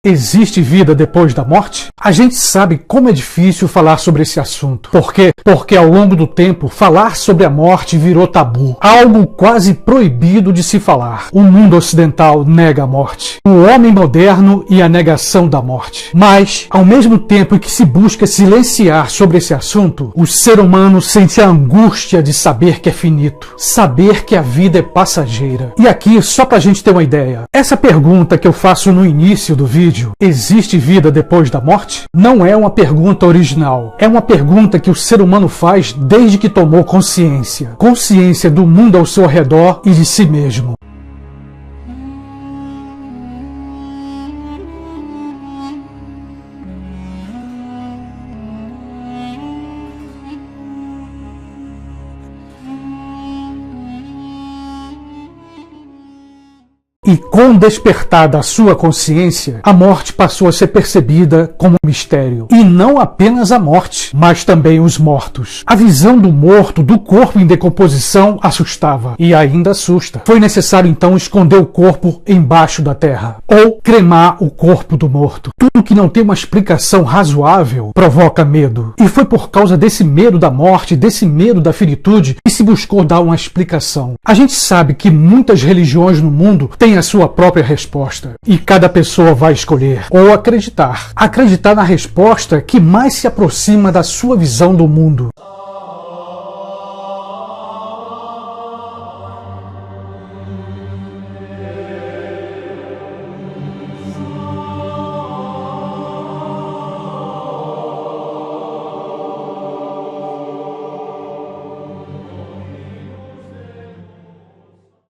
Existe vida depois da morte? A gente sabe como é difícil falar sobre esse assunto. Por quê? Porque ao longo do tempo, falar sobre a morte virou tabu. Algo quase proibido de se falar. O mundo ocidental nega a morte. O homem moderno e a negação da morte. Mas, ao mesmo tempo que se busca silenciar sobre esse assunto, o ser humano sente a angústia de saber que é finito. Saber que a vida é passageira. E aqui, só pra gente ter uma ideia, essa pergunta que eu faço no início do vídeo, existe vida depois da morte? Não é uma pergunta original. É uma pergunta que o ser humano faz desde que tomou consciência. Consciência do mundo ao seu redor e de si mesmo. E com o despertar da sua consciência, a morte passou a ser percebida como um mistério. E não apenas a morte, mas também os mortos. A visão do morto, do corpo em decomposição, assustava. E ainda assusta. Foi necessário então esconder o corpo embaixo da terra. Ou cremar o corpo do morto. Tudo que não tem uma explicação razoável provoca medo. E foi por causa desse medo da morte, desse medo da finitude, que se buscou dar uma explicação. A gente sabe que muitas religiões no mundo têm a sua própria resposta. E cada pessoa vai escolher ou acreditar. Acreditar na resposta que mais se aproxima da sua visão do mundo.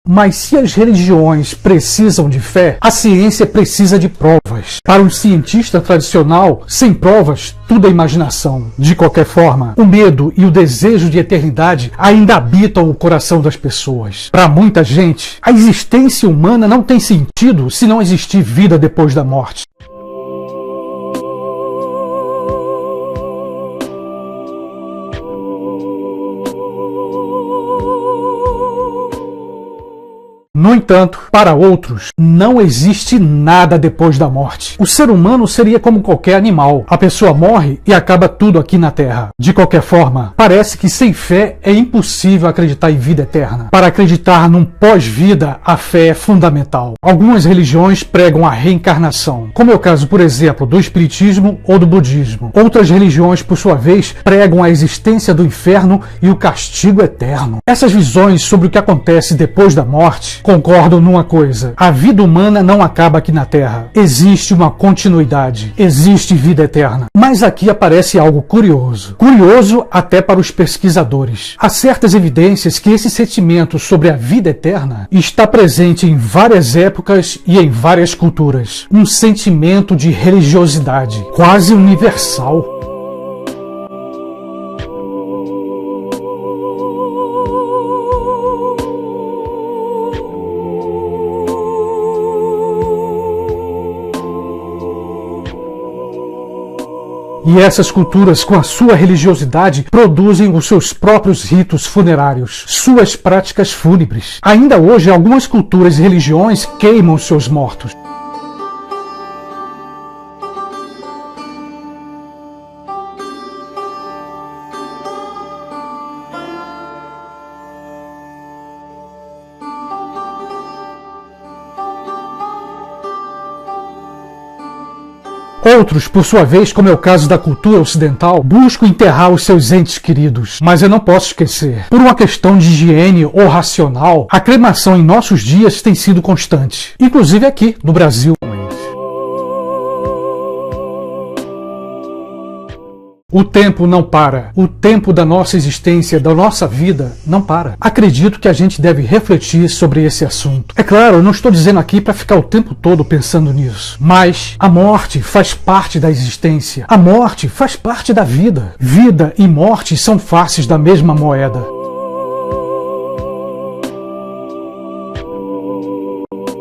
Mas se as religiões precisam de fé, a ciência precisa de provas. Para um cientista tradicional, sem provas, tudo é imaginação. De qualquer forma, o medo e o desejo de eternidade ainda habitam o coração das pessoas. Para muita gente, a existência humana não tem sentido se não existir vida depois da morte. No entanto, para outros, não existe nada depois da morte. O ser humano seria como qualquer animal. A pessoa morre e acaba tudo aqui na Terra. De qualquer forma, parece que sem fé é impossível acreditar em vida eterna. Para acreditar num pós-vida, a fé é fundamental. Algumas religiões pregam a reencarnação, como é o caso, por exemplo, do espiritismo ou do budismo. Outras religiões, por sua vez, pregam a existência do inferno e o castigo eterno. Essas visões sobre o que acontece depois da morte concordam numa coisa: a vida humana não acaba aqui na Terra. Existe uma continuidade. Existe vida eterna. Mas aqui aparece algo curioso. Curioso até para os pesquisadores. Há certas evidências que esse sentimento sobre a vida eterna está presente em várias épocas e em várias culturas. Um sentimento de religiosidade, quase universal. E essas culturas, com a sua religiosidade, produzem os seus próprios ritos funerários, suas práticas fúnebres. Ainda hoje, algumas culturas e religiões queimam seus mortos. Outros, por sua vez, como é o caso da cultura ocidental, buscam enterrar os seus entes queridos. Mas eu não posso esquecer, por uma questão de higiene ou racional, a cremação em nossos dias tem sido constante, inclusive aqui no Brasil. O tempo não para. O tempo da nossa existência, da nossa vida, não para. Acredito que a gente deve refletir sobre esse assunto. É claro, eu não estou dizendo aqui para ficar o tempo todo pensando nisso. Mas a morte faz parte da existência. A morte faz parte da vida. Vida e morte são faces da mesma moeda.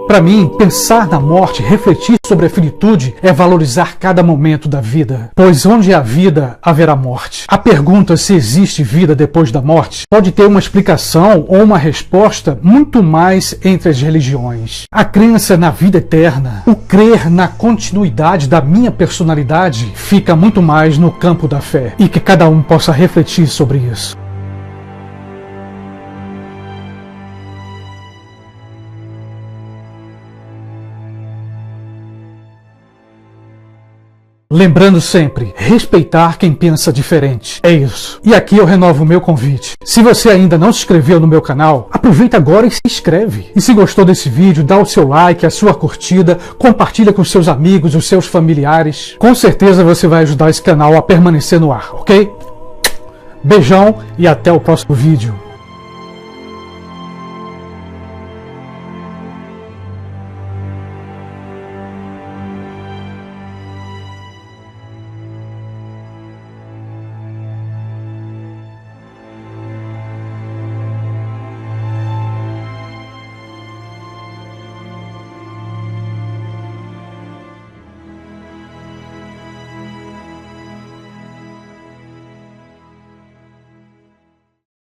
Para mim, pensar na morte, refletir sobre a finitude é valorizar cada momento da vida, pois onde há vida, haverá morte. A pergunta se existe vida depois da morte pode ter uma explicação ou uma resposta muito mais entre as religiões. A crença na vida eterna, o crer na continuidade da minha personalidade, fica muito mais no campo da fé, e que cada um possa refletir sobre isso. Lembrando sempre, respeitar quem pensa diferente. É isso. E aqui eu renovo o meu convite. Se você ainda não se inscreveu no meu canal, aproveita agora e se inscreve. E se gostou desse vídeo, dá o seu like, a sua curtida, compartilha com seus amigos, os seus familiares. Com certeza você vai ajudar esse canal a permanecer no ar, ok? Beijão e até o próximo vídeo.